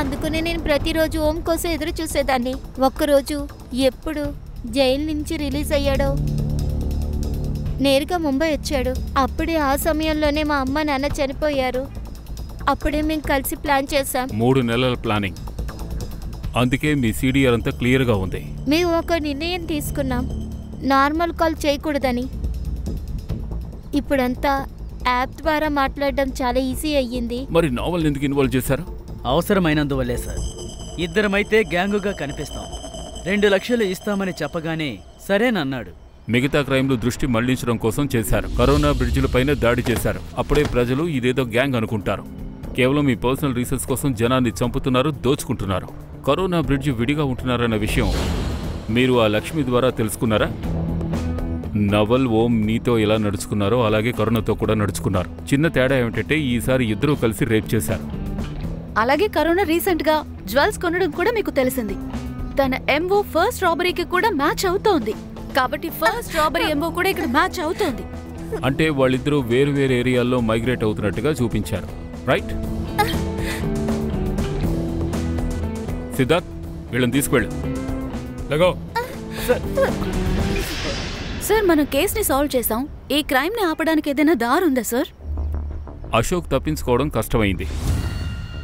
అందుకనే నేను ప్రతిరోజు ఓం కోసం ఎదురు చూసేదాన్ని. ఒక్కరోజు ఎప్పుడు జైలు నుంచి రిలీజ్ అయ్యాడో నేరుగా ముంబై వచ్చాడు. అప్పుడే ఆ సమయంలోనే మా అమ్మ నాన్న చనిపోయారు. అప్పుడే మేము కలిసి ప్లాన్ చేశాం. 3 నెలల ప్లానింగ్. అందుకే మీ సీడీఆర్ అంతా క్లియర్గా ఉంది. మేము ఒక నిర్ణయం తీసుకున్నాం, నార్మల్ కాల్ చేయకూడదని. ఇప్పుడంతా యాప్ ద్వారా మాట్లాడడం చాలా ఈజీ అయ్యింది. మరి నావల్ ఎందుకు ఇన్వాల్వ్ చేశారు? అవసరమైనందువల్లే సార్. ఇద్దరమైతే గ్యాంగుగా కనిపిస్తాం. 2 లక్షలు ఇస్తామని చెప్పగానే సరేనన్నాడు. మిగతా క్రైమ్లు దృష్టి మళ్లించడం కోసం చేశారు. కరోనా బ్రిడ్జిలపైన దాడి చేశారు. అప్పుడే ప్రజలు ఇదేదో గ్యాంగ్ అనుకుంటారు. కేవలం మీ పర్సనల్ రీసెర్చ్ కోసం జనాన్ని చంపుతున్నారు, దోచుకుంటున్నారు. కరోనా బ్రిడ్జి విడిగా ఉంటున్నారన్న విషయం మీరు ఆ లక్ష్మి ద్వారా తెలుసుకున్నారా? నవల్, ఓం నీతో ఎలా నడుచుకున్నారో అలాగే కరుణతో కూడా నడుచుకున్నారు. చిన్న తేడా ఏమిటంటే ఈసారి ఇద్దరూ కలిసి రేప్ చేశారు. అలాగే కరోనా రీసెంట్ గా జ్యువెల్స్ కొనడం కూడా మీకు తెలిసింది. తన ఎంఓ ఫస్ట్ రాబరీకి కూడా మ్యాచ్ అవుతోంది. కాబట్టి ఫస్ట్ రాబరీ ఎంఓ కూడా ఇక్కడ మ్యాచ్ అవుతోంది. అంటే వాళ్ళిద్దరూ వేరు వేరు ఏరియాల్లో మైగ్రేట్ అవుతున్నట్టుగా చూపించారు, రైట్? సిద్ధార్థ్, వీళ్ళని తీసుకువెళ్ళు. లగో. సార్, మనం కేసుని సాల్వ్ చేసాం. ఈ క్రైమ్ ని ఆపడానికి ఏదైనా దారుందా సార్? అశోక్ తప్పించుకోవడం కష్టమైంది.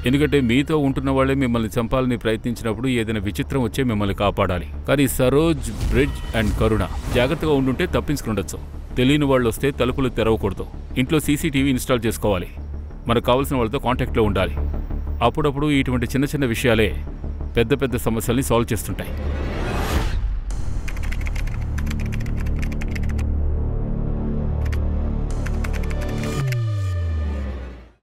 ఎందుకంటే మీతో ఉంటున్న వాళ్ళే మిమ్మల్ని చంపాలని ప్రయత్నించినప్పుడు ఏదైనా విచిత్రం వచ్చే మిమ్మల్ని కాపాడాలి. కానీ సరోజ్, బ్రిడ్జ్ అండ్ కరుణ జాగ్రత్తగా ఉండుంటే తప్పించుకుండొచ్చు. తెలియని వాళ్ళు వస్తే తలుపులు తెరవకూడదు. ఇంట్లో సీసీటీవీ ఇన్స్టాల్ చేసుకోవాలి. మనకు కావాల్సిన వాళ్ళతో కాంటాక్ట్లో ఉండాలి. అప్పుడప్పుడు ఇటువంటి చిన్న చిన్న విషయాలే పెద్ద పెద్ద సమస్యల్ని సాల్వ్ చేస్తుంటాయి.